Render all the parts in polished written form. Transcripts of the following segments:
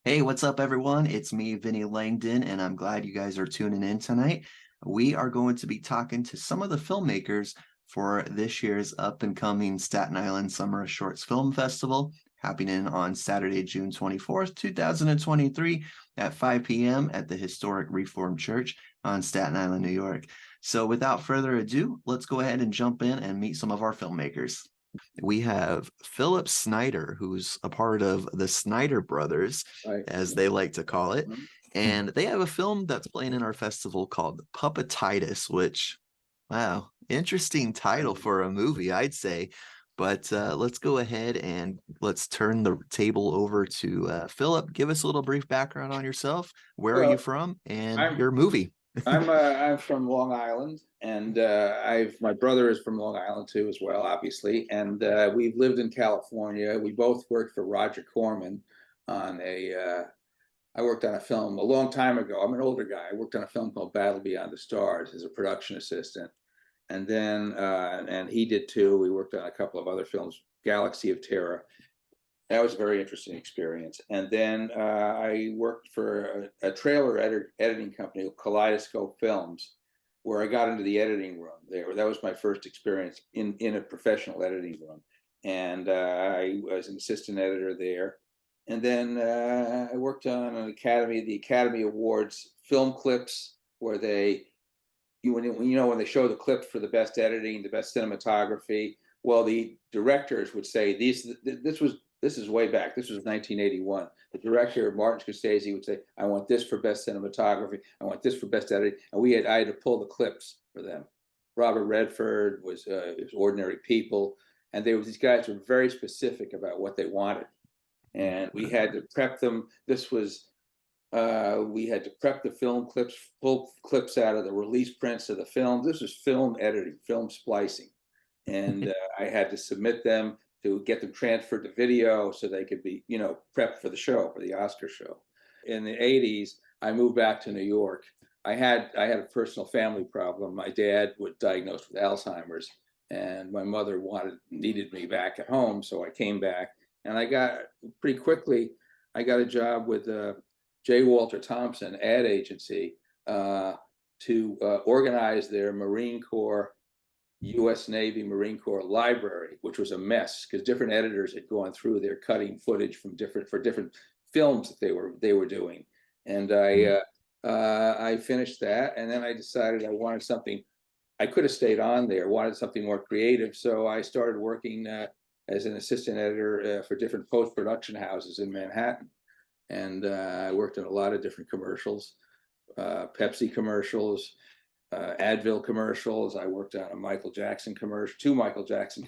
Hey, what's up, everyone? It's me, Vinnie Langdon, and I'm glad you guys are tuning in tonight. We are going to be talking to some of the filmmakers for this year's up and coming Staten Island Summer of Shorts Film Festival, happening on Saturday, June 24th, 2023, at 5 p.m. at the historic Reformed Church on Staten Island, New York. So, without further ado, let's go ahead and jump in and meet some of our filmmakers. We have Philip Snyder, who's a part of the Snyder Brothers, Right. as they like to call it. Mhm. And they have a film that's playing in our festival called Puppetitis, which, wow, interesting title for a movie, I'd say. But let's go ahead and let's turn the table over to Philip. Give us a little brief background on yourself. Where are you Well, from and I'm your movie? I'm from Long Island, and I've my brother is from Long Island too, as well, obviously. And we've lived in California. We both worked for Roger Corman on a. I worked on a film a long time ago. I'm an older guy. I worked on a film called Battle Beyond the Stars as a production assistant, and then and he did too. We worked on a couple of other films, Galaxy of Terror. That was a very interesting experience. And then I worked for a trailer editing company, Kaleidoscope Films, where I got into the editing room there. That was my first experience in a professional editing room. And I was an assistant editor there. And then I worked on the Academy Awards film clips, where when they show the clips for the best editing, the best cinematography, well, the directors would say this is way back. This was 1981. The director, Martin Scorsese, would say, "I want this for best cinematography. I want this for best editing." And I had to pull the clips for them. Robert Redford was Ordinary People, and these guys were very specific about what they wanted, and we had to prep them. We had to prep the film clips, pull clips out of the release prints of the film. This was film editing, film splicing. And I had to submit them to get them transferred to video so they could be, prepped for the show, for the Oscar show. In the 80s, I moved back to New York. I had a personal family problem. My dad was diagnosed with Alzheimer's, and my mother needed me back at home, so I came back. And I got pretty quickly, I got a job with J. Walter Thompson ad agency to organize their Marine Corps, U.S. Navy, Marine Corps library, which was a mess because different editors had gone through there cutting footage from different films that they were doing. And I finished that, and then I decided I wanted something. I could have stayed on there, wanted something more creative, so I started working as an assistant editor for different post production houses in Manhattan. And I worked on a lot of different commercials, Pepsi commercials, Advil commercials. I worked on a Michael Jackson commercial, three Michael Jackson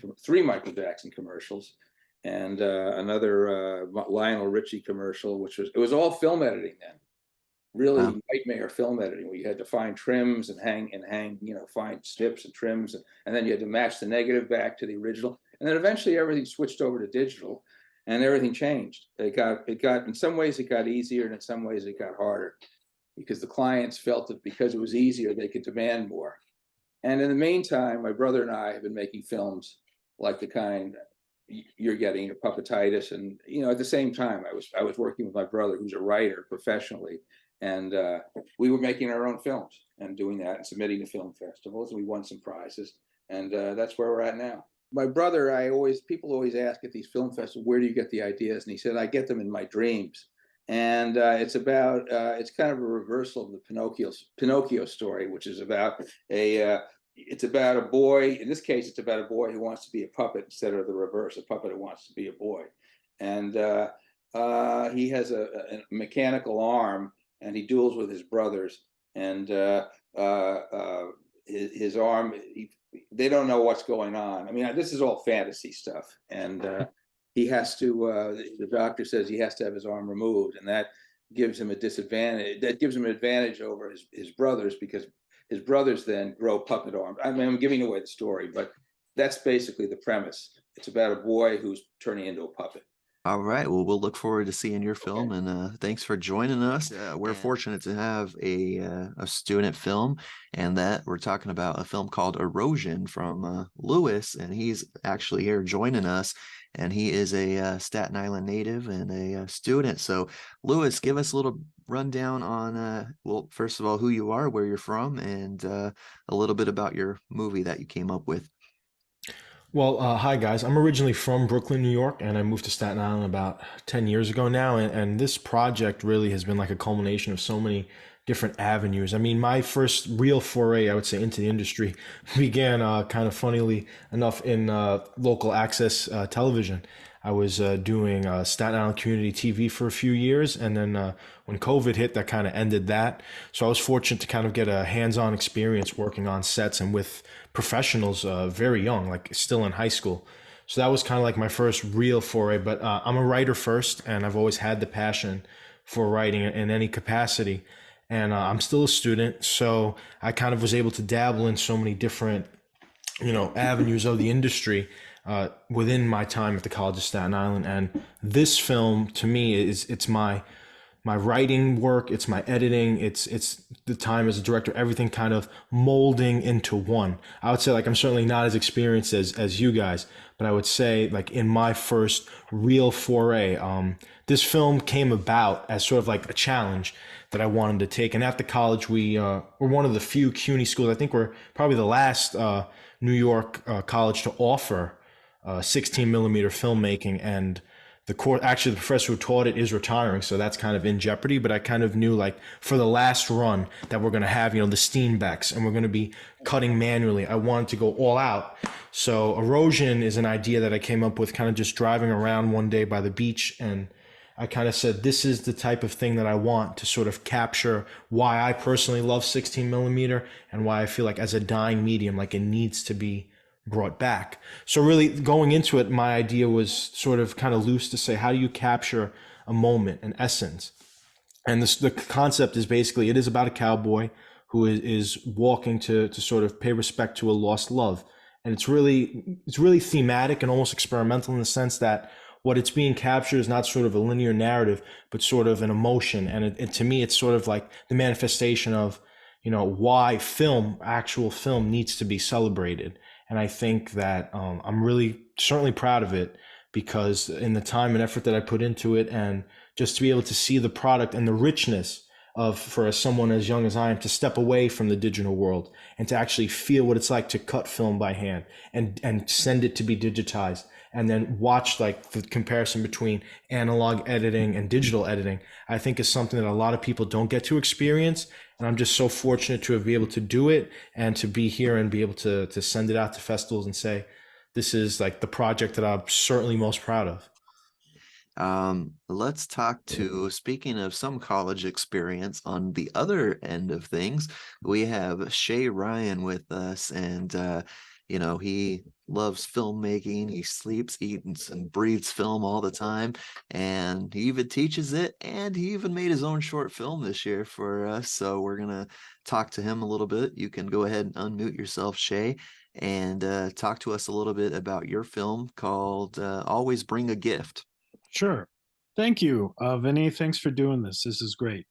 commercials, and another Lionel Richie commercial, it was all film editing then. Wow. Really nightmare film editing, where you had to find trims and hang, find snips and trims, and then you had to match the negative back to the original, and then eventually everything switched over to digital, and everything changed. It got in some ways it got easier, and in some ways it got harder, because the clients felt that because it was easier, they could demand more. And in the meantime, my brother and I have been making films like the kind you're getting, your Puppetitis, and at the same time, I was working with my brother, who's a writer professionally, and we were making our own films and doing that and submitting to film festivals, and we won some prizes, and that's where we're at now. My brother, people always ask at these film festivals, where do you get the ideas? And he said, I get them in my dreams. And it's kind of a reversal of the Pinocchio story, which is about it's about a boy. In this case, it's about a boy who wants to be a puppet instead of the reverse, a puppet who wants to be a boy. And he has a mechanical arm, and he duels with his brothers. And his arm, they don't know what's going on. I mean, this is all fantasy stuff. And the doctor says he has to have his arm removed, and that gives him a disadvantage. That gives him an advantage over his brothers, because his brothers then grow puppet arms. I mean, I'm giving away the story, but that's basically the premise. It's about a boy who's turning into a puppet. All right. Well, we'll look forward to seeing your film, Okay. and thanks for joining us. We're fortunate to have a student film, and that we're talking about a film called Erosion from Lewis, and he's actually here joining us, and he is a Staten Island native and a student. So, Lewis, give us a little rundown on, well, first of all, who you are, where you're from, and a little bit about your movie that you came up with. Well, hi guys. I'm originally from Brooklyn, New York, and I moved to Staten Island about 10 years ago now. And this project really has been like a culmination of so many different avenues. I mean, my first real foray, I would say, into the industry began kind of funnily enough in local access television. I was doing Staten Island community TV for a few years, and then when COVID hit, that kind of ended that. So I was fortunate to kind of get a hands-on experience working on sets and with professionals very young, like still in high school. So that was kind of like my first real foray. But I'm a writer first, and I've always had the passion for writing in any capacity. And I'm still a student, so I kind of was able to dabble in so many different, avenues of the industry within my time at the College of Staten Island. And this film, to me, it's my writing work, it's my editing, it's the time as a director, everything kind of molding into one. I would say like I'm certainly not as experienced as you guys, but I would say like in my first real foray, this film came about as sort of like a challenge that I wanted to take. And at the college, we're one of the few CUNY schools. I think we're probably the last New York college to offer 16 millimeter filmmaking. And the course, actually, the professor who taught it is retiring, so that's kind of in jeopardy. But I kind of knew, like, for the last run that we're going to have, the Steenbecks, and we're going to be cutting manually. I wanted to go all out. So erosion is an idea that I came up with, kind of just driving around one day by the beach, and I kind of said, this is the type of thing that I want to sort of capture why I personally love 16 millimeter and why I feel like as a dying medium, like it needs to be brought back. So really going into it, my idea was sort of kind of loose to say, how do you capture a moment, an essence? And the concept is basically, it is about a cowboy who is walking to sort of pay respect to a lost love. And it's really thematic and almost experimental in the sense that what it's being captured is not sort of a linear narrative, but sort of an emotion. And to me, it's sort of like the manifestation of, why actual film needs to be celebrated. And I think that I'm really certainly proud of it because in the time and effort that I put into it, and just to be able to see the product and the richness of, for someone as young as I am, to step away from the digital world and to actually feel what it's like to cut film by hand and send it to be digitized, and then watch like the comparison between analog editing and digital editing, I think is something that a lot of people don't get to experience. And I'm just so fortunate to have been able to do it and to be here and be able to send it out to festivals and say, this is like the project that I'm certainly most proud of. Let's talk to, speaking of some college experience, on the other end of things, we have Shay Ryan with us, and he loves filmmaking. He sleeps, eats, and breathes film all the time, and he even teaches it, and he even made his own short film this year for us. So we're gonna talk to him a little bit. You can go ahead and unmute yourself, Shay, and talk to us a little bit about your film called Always Bring a Gift. Sure. Thank you, Vinnie. Thanks for doing this. This is great.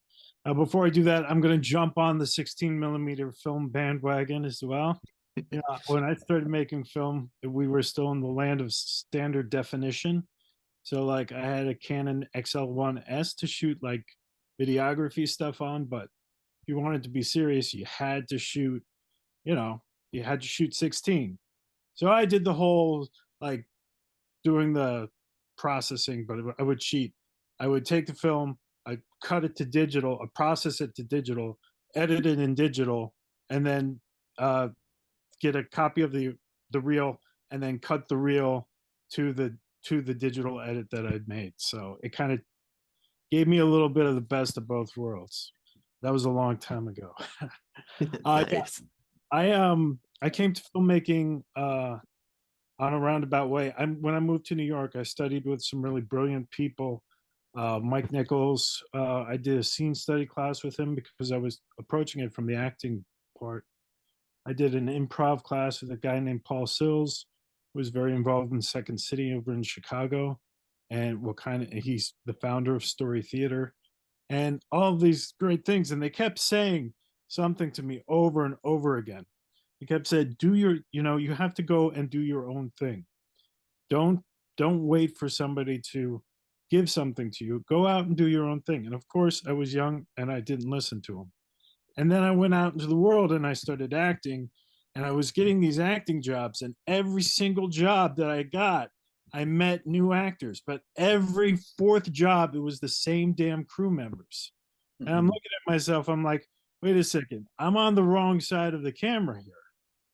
Before I do that, I'm going to jump on the 16 millimeter film bandwagon as well. When I started making film, we were still in the land of standard definition. So, like, I had a Canon XL1S to shoot like videography stuff on, but if you wanted to be serious, you know, you had to shoot 16. So I did the whole like doing the processing, but I would cheat. I would take the film, I cut it to digital, I process it to digital, edit it in digital, and then uh, get a copy of the reel, and then cut the reel to the digital edit that I'd made. So it kind of gave me a little bit of the best of both worlds. That was a long time ago. Yeah, Nice. I came to filmmaking on a roundabout way. When I moved to New York, I studied with some really brilliant people. Mike Nichols, I did a scene study class with him because I was approaching it from the acting part. I did an improv class with a guy named Paul Sills, who was very involved in Second City over in Chicago. and he's the founder of Story Theater, and all these great things. And they kept saying something to me over and over again. He kept saying, you have to go and do your own thing. Don't don't wait for somebody to give something to you. Go out and do your own thing. And of course, I was young and I didn't listen to him. And then I went out into the world and I started acting, and I was getting these acting jobs, and every single job that I got, I met new actors, but every fourth job, it was the same damn crew members. And I'm Mhm. looking at myself, I'm like, wait a second, I'm on the wrong side of the camera here,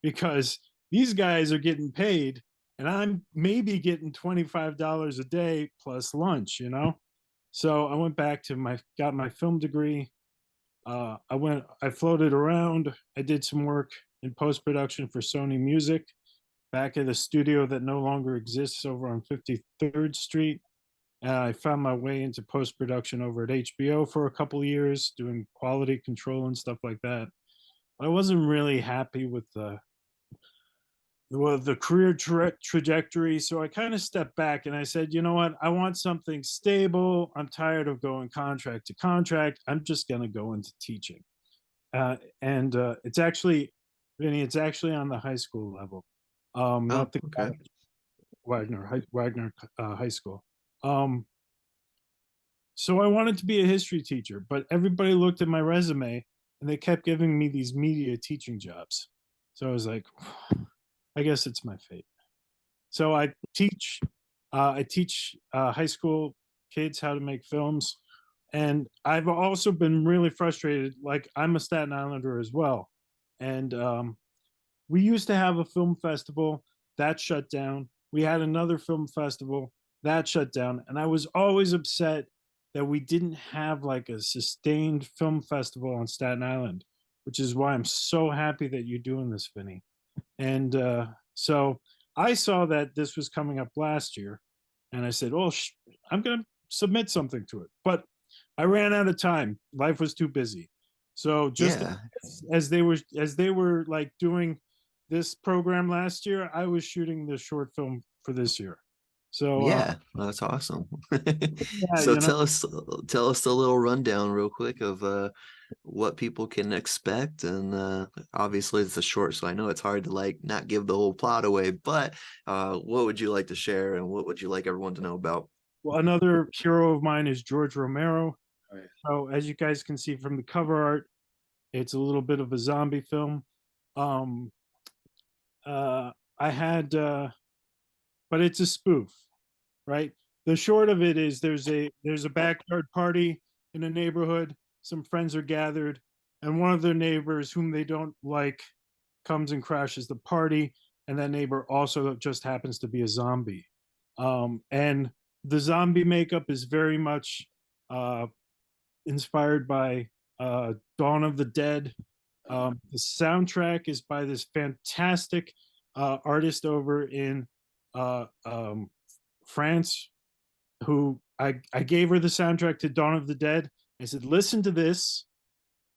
because these guys are getting paid and I'm maybe getting $25 a day plus lunch, you know? So I went back to got my film degree. I floated around. I did some work in post production for Sony Music back at a studio that no longer exists over on 53rd Street. I found my way into post production over at HBO for a couple of years, doing quality control and stuff like that. I wasn't really happy with the career trajectory. So I kind of stepped back and I said, you know what? I want something stable. I'm tired of going contract to contract. I'm just going to go into teaching. And it's actually, Vinny, it's actually on the high school level, Oh, not the okay. Wagner High School. So I wanted to be a history teacher, but everybody looked at my resume and they kept giving me these media teaching jobs. So I was like, I guess it's my fate. So I teach high school kids how to make films. And I've also been really frustrated. Like, I'm a Staten Islander as well. And we used to have a film festival that shut down. We had another film festival that shut down. And I was always upset that we didn't have like a sustained film festival on Staten Island, which is why I'm so happy that you're doing this, Vinny. And so I saw that this was coming up last year, and I said, "Oh, I'm going to submit something to it." But I ran out of time. Life was too busy. So just Yeah. as they were like doing this program last year, I was shooting the short film for this year. So Yeah, well, that's awesome. yeah, So tell us a little rundown real quick of what people can expect. And obviously it's a short, so I know it's hard to like not give the whole plot away, but what would you like to share and what would you like everyone to know about? well, another hero of mine is George Romero. Oh, yeah. So as you guys can see from the cover art, it's a little bit of a zombie film. Um, uh, I had, but it's a spoof, right? The short of it is there's a backyard party in a neighborhood. Some friends are gathered, and one of their neighbors, whom they don't like, comes and crashes the party. And that neighbor also just happens to be a zombie. And the zombie makeup is very much uh, inspired by Dawn of the Dead. The soundtrack is by this fantastic artist over in France, who I gave her the soundtrack to Dawn of the Dead. I said, listen to this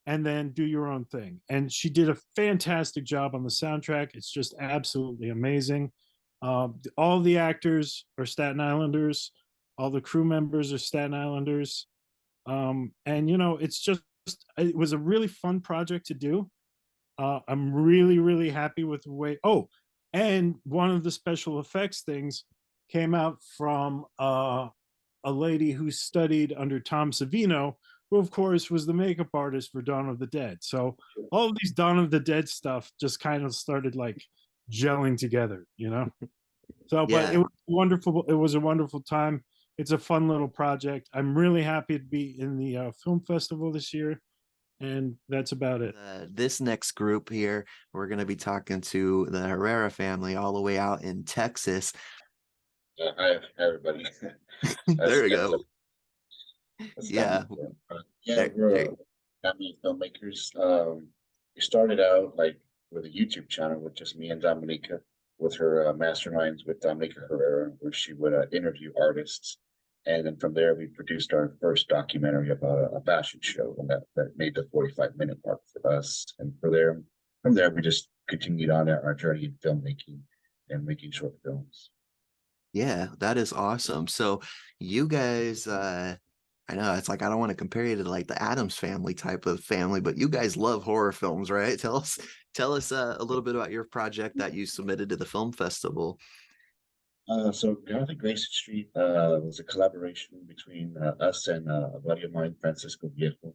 and then do your own thing. And she did a fantastic job on the soundtrack. It's just absolutely amazing. All the actors are Staten Islanders. All the crew members are Staten Islanders. And you know, it was a really fun project to do. I'm really, really happy with the way. Oh, and one of the special effects things came out from a lady who studied under Tom Savino, who of course was the makeup artist for Dawn of the Dead. So all of these Dawn of the Dead stuff just kind of started like gelling together, you know. So, but it Yeah. was wonderful. It was a wonderful time. It's a fun little project. I'm really happy to be in the film festival this year, and that's about it. This next group here, we're going to be talking to the Herrera family all the way out in Texas. Hi, everybody. There we That's go. that's Yeah, yeah, there, we're there. family filmmakers. We started out like with a YouTube channel with just me and Dominica, with her masterminds with Dominica Herrera, where she would interview artists, and then from there we produced our first documentary about a fashion show, and that made the 45-minute mark for us. And from there we just continued on our journey in filmmaking and making short films. Yeah, that is awesome. So you guys, I know it's like I don't want to compare you to like the Addams family type of family, but you guys love horror films, right? Tell us a little bit about your project that you submitted to the film festival. So Gothic Grayson Street was a collaboration between us and a buddy of mine, Francisco Viejo,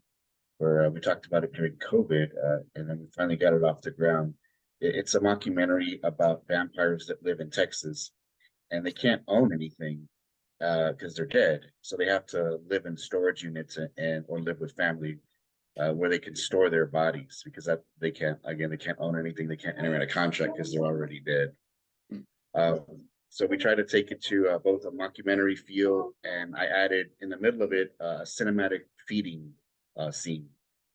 where we talked about it during COVID, and then we finally got it off the ground. It's a mockumentary about vampires that live in Texas, and they can't own anything because they're dead. So they have to live in storage units and or live with family where they can store their bodies because that they can't again they can't own anything. They can't enter in a contract because they're already dead. Uh, so we try to take it to both a mockumentary feel, and I added in the middle of it a cinematic feeding scene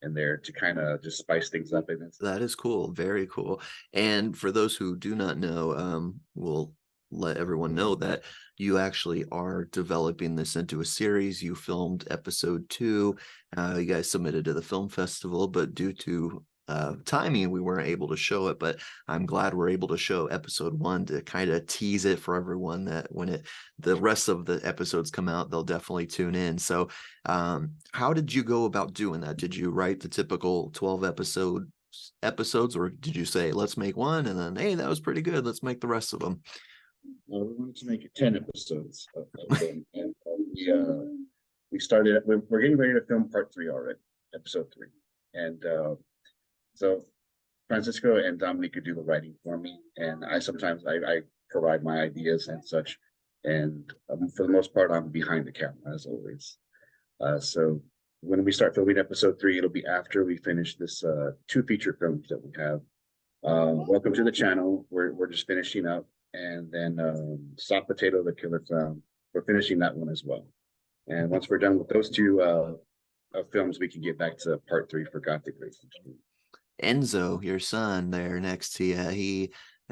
in there to kind of just spice things up. And it's That is cool, very cool. And for those who do not know, we'll let everyone know that you actually are developing this into a series. You filmed episode 2. You guys submitted to the film festival, but due to timing, we weren't able to show it. But I'm glad we're able to show episode 1 to kind of tease it for everyone that when the rest of the episodes come out, they'll definitely tune in. So how did you go about doing that? Did you write the typical 12 episodes, or did you say let's make one and then hey, that was pretty good, let's make the rest of them? we wanted to make it 10 episodes of them, and we started. We're getting ready to film part 3 already, episode 3, and so Francisco and Dominica do the writing for me, and I sometimes I provide my ideas and such, and for the most part, I'm behind the camera as always. So when we start filming episode 3, it'll be after we finish this 2 feature films that we have. Welcome to the channel. We're just finishing up, and then Soft Potato, the Killer Clown. We're finishing that one as well. And once we're done with those 2 films, we can get back to part 3 for Gothic Racing Street. Enzo, your son there next to you,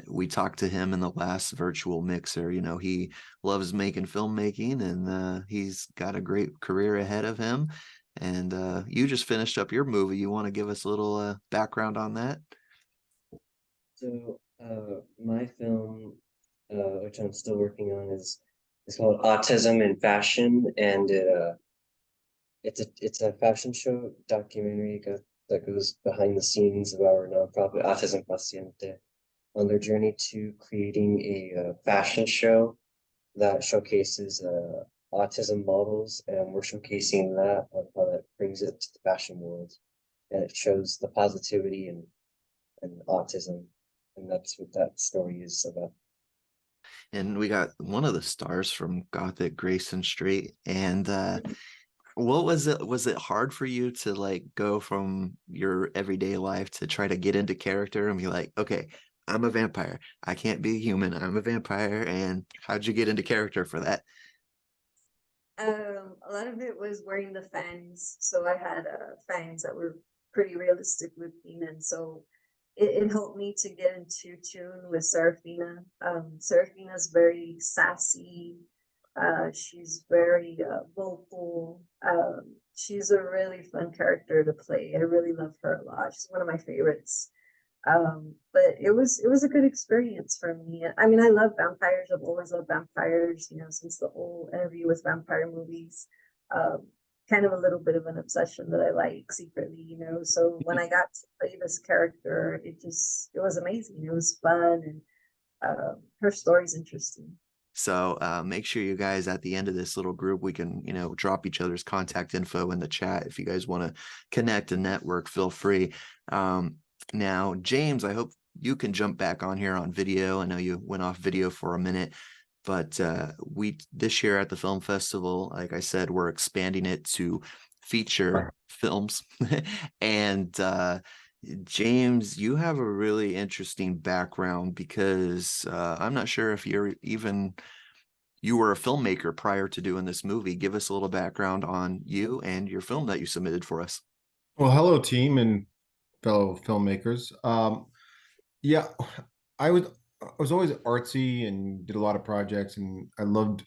we talked to him in the last virtual mixer. He loves making filmmaking, and he's got a great career ahead of him. And you just finished up your movie. You want to give us a little background on that? So, my film, which I'm still working on, is called Autism in Fashion, and it's a fashion show documentary that goes behind the scenes of our nonprofit Autism Paciente on their journey to creating a fashion show that showcases autism models, and we're showcasing that on how that brings it to the fashion world, and it shows the positivity and autism, and that's what that story is about. And we got one of the stars from Gothic, Grayson Street. And what was it? Was it hard for you to like go from your everyday life to try to get into character and be like, okay, I'm a vampire. I can't be a human. I'm a vampire. And how'd you get into character for that? A lot of it was wearing the fangs. So I had fangs that were pretty realistic looking, and so it helped me to get into tune with Serafina. Serafina's very sassy. She's very vocal. She's a really fun character to play. I really love her a lot. She's one of my favorites. But it was a good experience for me. I mean, I love vampires. I've always loved vampires, since the whole Interview with Vampire movies. Kind of a little bit of an obsession that I like secretly. So when I got to play this character, it was amazing. It was fun, and her story's interesting. So make sure you guys at the end of this little group, we can, drop each other's contact info in the chat. If you guys want to connect and network, feel free. Now, James, I hope you can jump back on here on video. I know you went off video for a minute, but we this year at the film festival, like I said, we're expanding it to feature films. And James, you have a really interesting background because I'm not sure if you were a filmmaker prior to doing this movie. Give us a little background on you and your film that you submitted for us. Well, hello, team and fellow filmmakers. Yeah, I was always artsy and did a lot of projects, and I loved,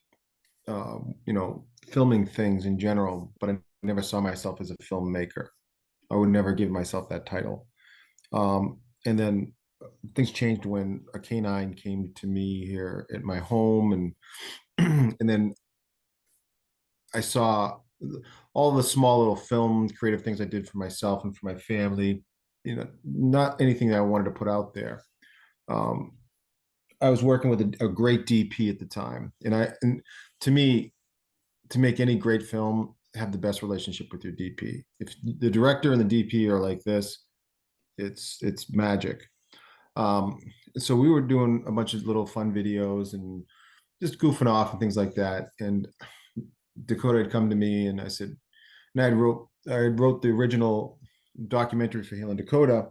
filming things in general, but I never saw myself as a filmmaker. I would never give myself that title. And then things changed when a canine came to me here at my home, and and then I saw all the small little film creative things I did for myself and for my family. You know, not anything that I wanted to put out there. Um, I was working with a great DP at the time, and to me, to make any great film, have the best relationship with your DP. If the director and the DP are like this, it's magic. Um, so we were doing a bunch of little fun videos and just goofing off and things like that. And Dakota had come to me, and I said, and I wrote the original documentary for Hale and Dakota,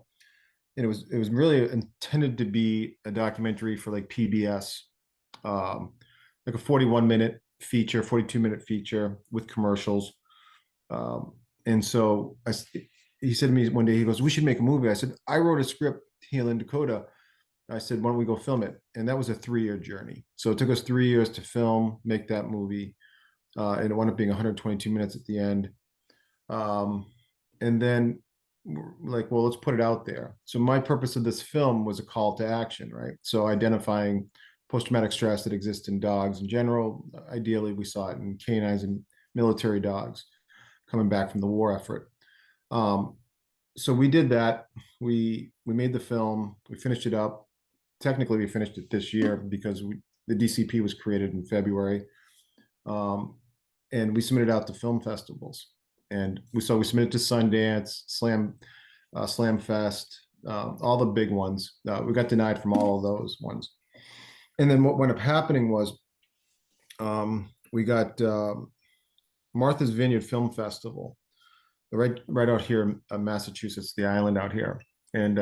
and it was really intended to be a documentary for like PBS, like a 41-minute feature, 42-minute feature with commercials. And so he said to me one day, he goes, "We should make a movie." I said, "I wrote a script, Hale and Dakota." I said, "Why don't we go film it?" And that was a 3-year journey. So it took us 3 years to film, make that movie. And it wound up being 122 minutes at the end. And then we're like, well, let's put it out there. So my purpose of this film was a call to action, right? So identifying post-traumatic stress that exists in dogs in general. Ideally, we saw it in canines and military dogs coming back from the war effort. So we did that. We made the film. We finished it up. Technically, we finished it this year because the DCP was created in February. And we submitted out to film festivals. And we submitted to Sundance, Slam Fest, all the big ones. We got denied from all of those ones. And then what wound up happening was we got Martha's Vineyard Film Festival, right out here in Massachusetts, the island out here. And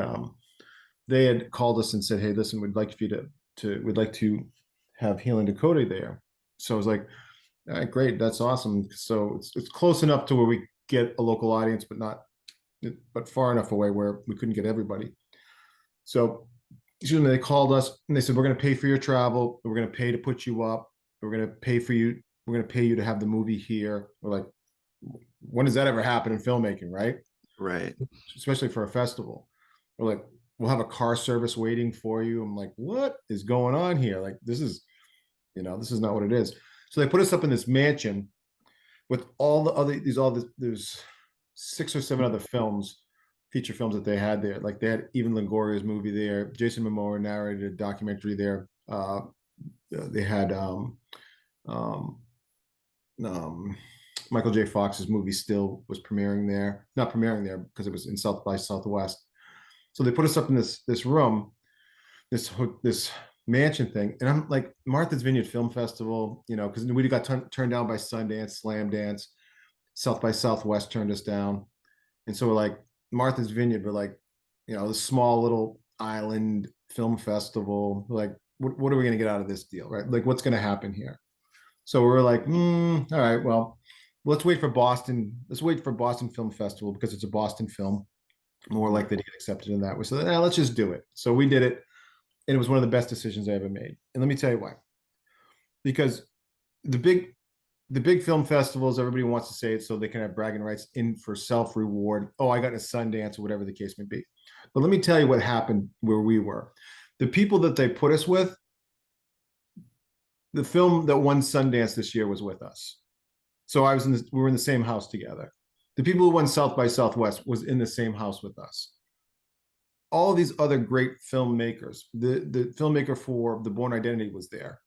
they had called us and said, "Hey, listen, we'd like to have Hale and Dakota there." So I was like, "All right, great, that's awesome." So it's close enough to where we get a local audience, but far enough away where we couldn't get everybody. So they called us and they said, "We're going to pay for your travel. We're going to pay to put you up. We're going to pay for you. We're going to pay you to have the movie here." We're like, when does that ever happen in filmmaking, right? Right. Especially for a festival. We're like, "We'll have a car service waiting for you." I'm like, what is going on here? Like, this is not what it is. So they put us up in this mansion with all the other there's 6 or 7 other feature films that they had there. Like they had Even Longoria's movie there. Jason Momoa narrated a documentary there. They had Michael J. Fox's movie Still was premiering there. Not premiering there because it was in South by Southwest. So they put us up in this room, this mansion thing, and I'm like, Martha's Vineyard Film Festival, because we got turned down by Sundance, Slam Dance, South by Southwest turned us down, and so we're like, Martha's Vineyard, we're like, this small little island film festival, we're like, what are we going to get out of this deal, right? Like, what's going to happen here? So we're like, all right, well, let's wait for Boston. Let's wait for Boston Film Festival because it's a Boston film, more likely to get accepted in that way. So let's just do it. So we did it. And it was one of the best decisions I ever made. And let me tell you why. Because the big film festivals, everybody wants to say it so they can have bragging rights in for self-reward. Oh, I got a Sundance or whatever the case may be. But let me tell you what happened where we were. The people that they put us with, the film that won Sundance this year was with us. So we were in the same house together. The people who won South by Southwest was in the same house with us. All these other great filmmakers, the filmmaker for The Bourne Identity was there.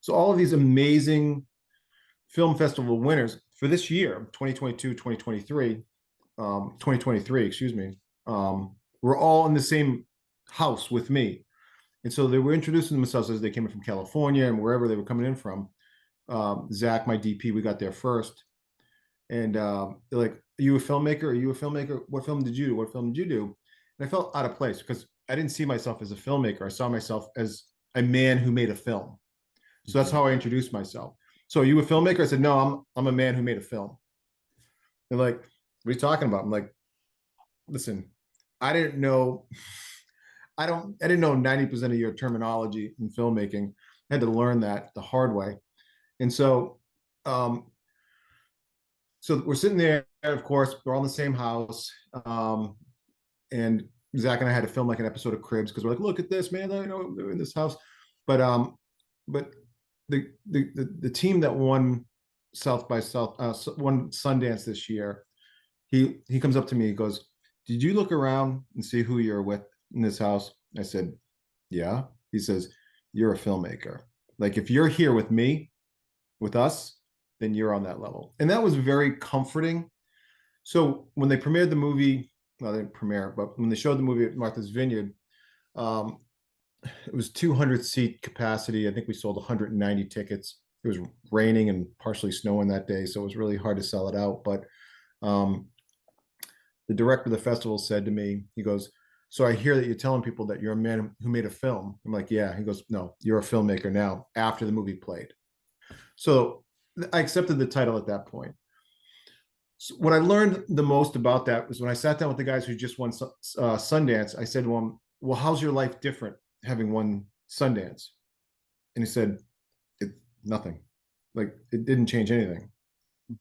So all of these amazing film festival winners for this year, 2022, 2023, 2023, excuse me, were all in the same house with me. And so they were introducing themselves as they came in from California and wherever they were coming in from. Zach, my DP, we got there first. And they're like, "Are you a filmmaker? Are you a filmmaker? What film did you do? What film did you do?" And I felt out of place because I didn't see myself as a filmmaker. I saw myself as a man who made a film. So that's how I introduced myself. "So are you a filmmaker?" I said, "No, I'm a man who made a film." They're like, "What are you talking about?" I'm like, "Listen, I didn't know 90% of your terminology in filmmaking. I had to learn that the hard way." And so we're sitting there, of course, we're all in the same house. And Zach and I had to film like an episode of Cribs because we're like, look at this, man, I know they're in this house. But the team that won South by South won Sundance this year, he comes up to me, he goes, did you look around and see who you're with in this house? I said, yeah. He says, you're a filmmaker. Like if you're here with me, with us, then you're on that level. And that was very comforting. So when they premiered the movie, well, they didn't premiere, but when they showed the movie at Martha's Vineyard, um, it was 200 seat capacity. I think we sold 190 tickets. It was raining and partially snowing that day, so it was really hard to sell it out. But um, the director of the festival said to me, he goes, so I hear that you're telling people that you're a man who made a film. I'm like, yeah. He goes, no, you're a filmmaker now after the movie played. So I accepted the title at that point. So what I learned the most about that was when I sat down with the guys who just won Sundance, I said to him, well, how's your life different having won Sundance? And he said, nothing. Like it didn't change anything.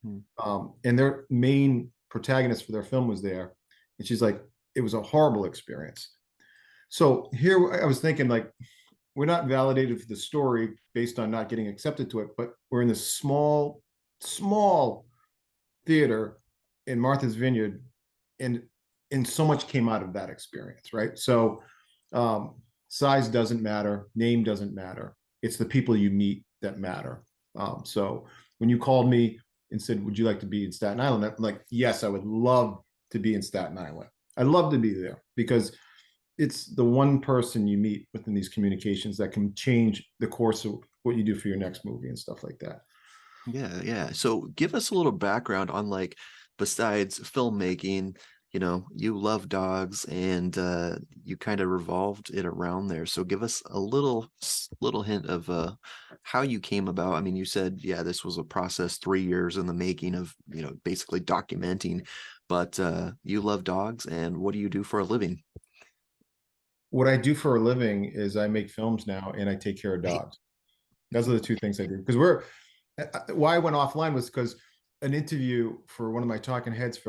And their main protagonist for their film was there. And she's like, it was a horrible experience. So here I was thinking, like, we're not validated for the story based on not getting accepted to it, but we're in this small theater in Martha's Vineyard, and so much came out of that experience, right? So size doesn't matter, name doesn't matter. It's the people you meet that matter. So when you called me and said, would you like to be in Staten Island? I'm like, yes, I would love to be in Staten Island. I'd love to be there because it's the one person you meet within these communications that can change the course of what you do for your next movie and stuff like that. Yeah. So give us a little background on, like, besides filmmaking, you love dogs, and you kind of revolved it around there. So give us a little hint of how you came about. I mean, you said, yeah, this was a process, 3 years in the making of, basically documenting, but you love dogs, and what do you do for a living? What I do for a living is I make films now and I take care of dogs. Those are the two things I do. Because why I went offline was because an interview for one of my talking heads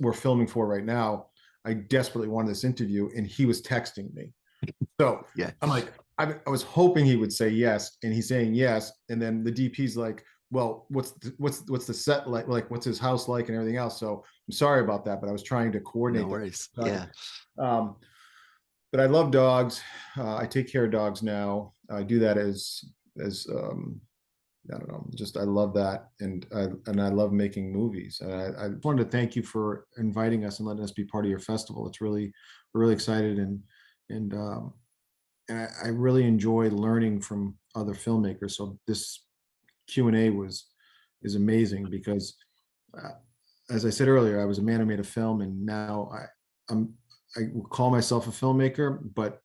we're filming for right now, I desperately wanted this interview and he was texting me. So yeah, I'm like, I was hoping he would say yes, and he's saying yes. And then the DP's like, well, what's the set like? Like, what's his house like and everything else? So I'm sorry about that, but I was trying to coordinate. No worries. Yeah. But I love dogs. I take care of dogs now. I do that as I don't know, just I love that, and I love making movies. And I wanted to thank you for inviting us and letting us be part of your festival. We're really excited, and I really enjoy learning from other filmmakers. So this Q&A is amazing because, as I said earlier, I was a man who made a film, and now I will call myself a filmmaker, but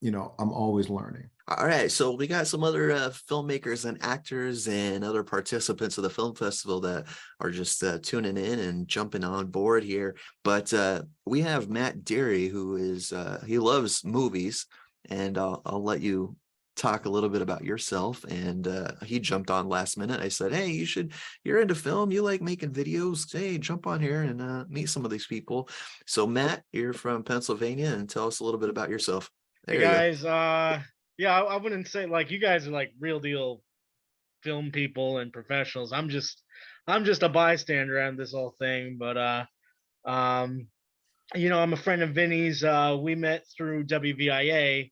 I'm always learning. All right, so we got some other filmmakers and actors and other participants of the film festival that are just tuning in and jumping on board here. But we have Matt Deary, who is he loves movies, and I'll let you talk a little bit about yourself. And he jumped on last minute. I said, hey, you're into film, you like making videos, hey, jump on here and meet some of these people. So Matt, you're from Pennsylvania, and tell us a little bit about yourself. Hey guys, yeah, I wouldn't say like you guys are like real deal film people and professionals. I'm just a bystander on this whole thing, but I'm a friend of Vinnie's. We met through WVIA,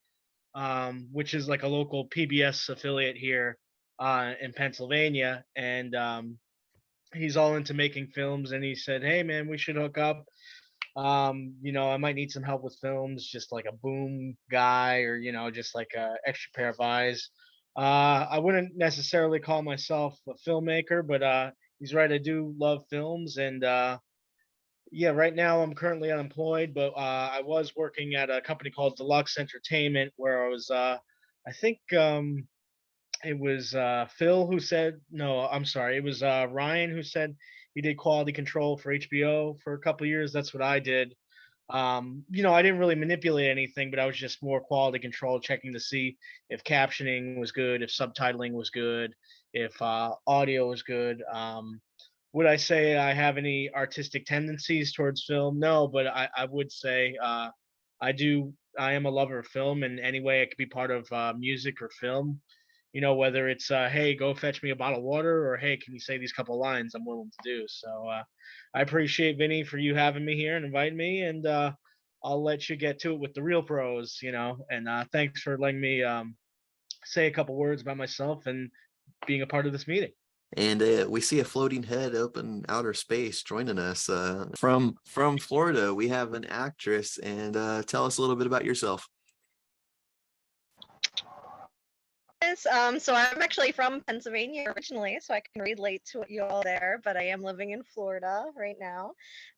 which is like a local PBS affiliate here in Pennsylvania, and he's all into making films, and he said, hey man, we should hook up. I might need some help with films, just like a boom guy, or just like a extra pair of eyes. I wouldn't necessarily call myself a filmmaker, but he's right, I do love films. And yeah, right now I'm currently unemployed, but I was working at a company called Deluxe Entertainment, where I was I think it was Phil who said, no, I'm sorry, it was Ryan who said he did quality control for HBO for a couple of years. That's what I did. I didn't really manipulate anything, but I was just more quality control, checking to see if captioning was good, if subtitling was good, if audio was good. Would I say I have any artistic tendencies towards film? No, but I would say I am a lover of film, and any way I could be part of music or film, whether it's hey, go fetch me a bottle of water, or hey, can you say these couple lines, I'm willing to do. So I appreciate, Vinny, for you having me here and inviting me, and I'll let you get to it with the real pros, and thanks for letting me say a couple words about myself and being a part of this meeting. And we see a floating head up in outer space joining us from Florida. We have an actress, and tell us a little bit about yourself. So I'm actually from Pennsylvania originally, so I can relate to what you all there, but I am living in Florida right now.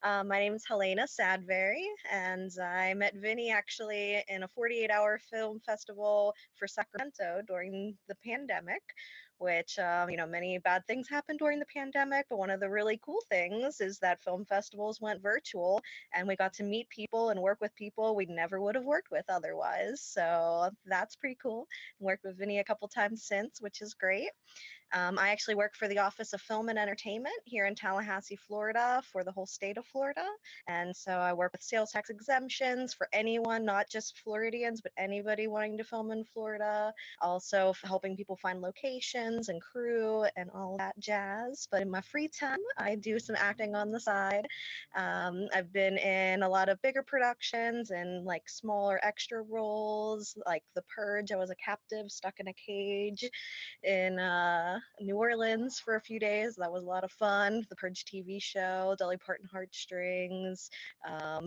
My name is Helena Sadberry, and I met Vinny actually in a 48-hour film festival for Sacramento during the pandemic, which, many bad things happened during the pandemic, but one of the really cool things is that film festivals went virtual, and we got to meet people and work with people we never would have worked with otherwise. So that's pretty cool. Worked with Vinny a couple times since, which is great. I actually work for the Office of Film and Entertainment here in Tallahassee, Florida, for the whole state of Florida. And so I work with sales tax exemptions for anyone, not just Floridians, but anybody wanting to film in Florida. Also helping people find locations and crew and all that jazz. But in my free time, I do some acting on the side. I've been in a lot of bigger productions and like smaller extra roles, like The Purge. I was a captive stuck in a cage in New Orleans for a few days. That was a lot of fun. The Purge TV show, Dolly Parton Heartstrings,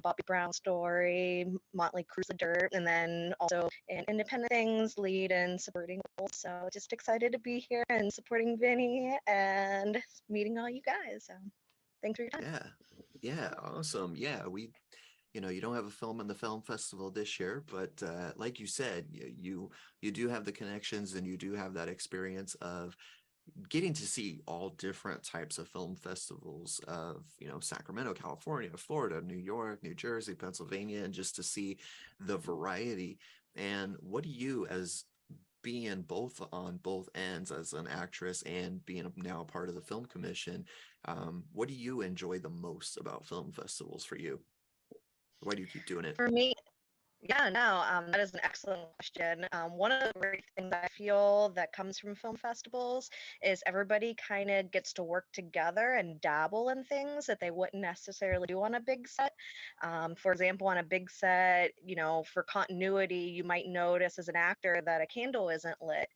Bobby Brown Story, Motley Crue's The Dirt, and then also in independent things, lead and supporting roles. So just excited to be here and supporting Vinny and meeting all you guys. So thanks for your time. Yeah, awesome. Yeah, you don't have a film in the film festival this year, but like you said, you do have the connections, and you do have that experience of getting to see all different types of film festivals of Sacramento, California, Florida, New York, New Jersey, Pennsylvania, and just to see the variety. And what do you, as being both on both ends as an actress and being now a part of the film commission, what do you enjoy the most about film festivals for you? Why do you keep doing it? For me, yeah, no, that is an excellent question. One of the great things I feel that comes from film festivals is everybody kind of gets to work together and dabble in things that they wouldn't necessarily do on a big set. For example, on a big set, for continuity, you might notice as an actor that a candle isn't lit,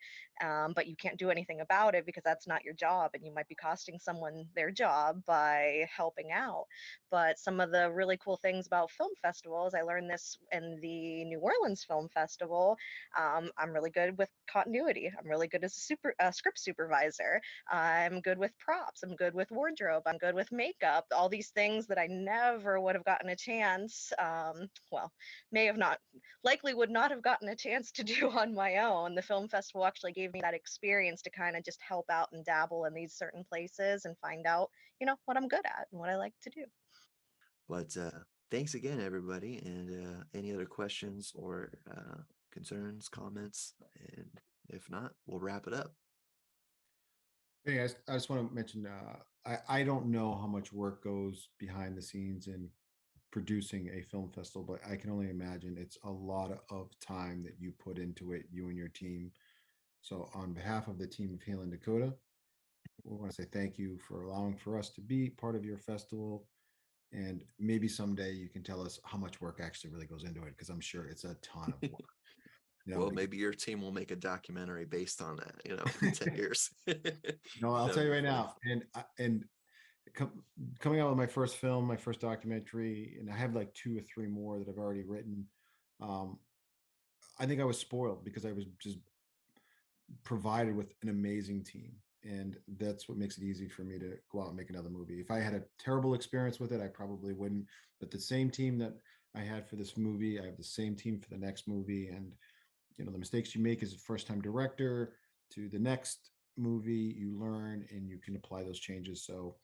but you can't do anything about it because that's not your job, and you might be costing someone their job by helping out. But some of the really cool things about film festivals, I learned this in the New Orleans Film Festival. I'm really good with continuity. I'm really good as a script supervisor. I'm good with props. I'm good with wardrobe. I'm good with makeup. All these things that I never would have gotten a chance. May have not, likely would not have gotten a chance to do on my own. The film festival actually gave me that experience to kind of just help out and dabble in these certain places and find out, what I'm good at and what I like to do. But thanks again, everybody. And any other questions or concerns, comments? And if not, we'll wrap it up. Hey guys, I just want to mention, I don't know how much work goes behind the scenes in producing a film festival, but I can only imagine it's a lot of time that you put into it, you and your team. So on behalf of the team of Healing Dakota, we want to say thank you for allowing for us to be part of your festival. And maybe someday you can tell us how much work actually really goes into it, because I'm sure it's a ton of work. Well, maybe your team will make a documentary based on that, in 10 years. No, I'll tell you right now. And coming out with my first film, my first documentary, and I have like 2 or 3 more that I've already written. I think I was spoiled because I was just provided with an amazing team. And that's what makes it easy for me to go out and make another movie. If I had a terrible experience with it, I probably wouldn't. But the same team that I had for this movie, I have the same team for the next movie. And the mistakes you make as a first-time director to the next movie, you learn and you can apply those changes. So,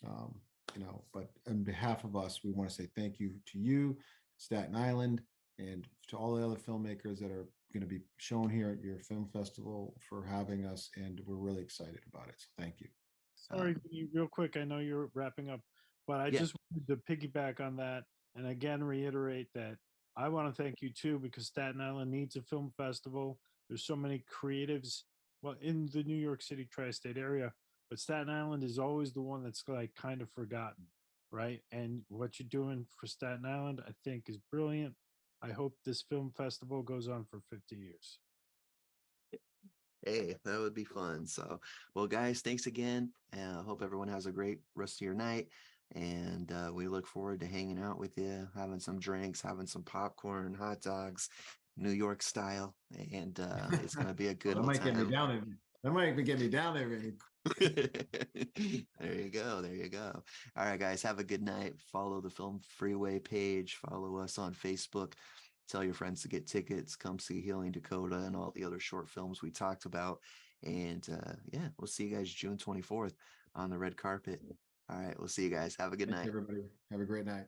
but on behalf of us, we want to say thank you to you, Staten Island, and to all the other filmmakers that are going to be shown here at your film festival for having us. And we're really excited about it. So thank you. Sorry, Vinny, real quick. I know you're wrapping up, but I Yeah. just wanted to piggyback on that and again reiterate that I want to thank you too, because Staten Island needs a film festival. There's so many creatives, well, in the New York City tri-state area, but Staten Island is always the one that's like kind of forgotten, right? And what you're doing for Staten Island, I think, is brilliant. I hope this film festival goes on for 50 years. Hey, that would be fun. So, well, guys, thanks again. Hope everyone has a great rest of your night. And we look forward to hanging out with you, having some drinks, having some popcorn, hot dogs, New York style. And it's going to be a good That old might get me time. down there. That might even get me down there, Vinny. There you go. There you go. All right, guys, have a good night. Follow the Film Freeway page. Follow us on Facebook. Tell your friends to get tickets. Come see Healing Dakota and all the other short films we talked about. And yeah, we'll see you guys June 24th on the red carpet. All right, we'll see you guys. Have a good Thanks, night. everybody. Have a great night.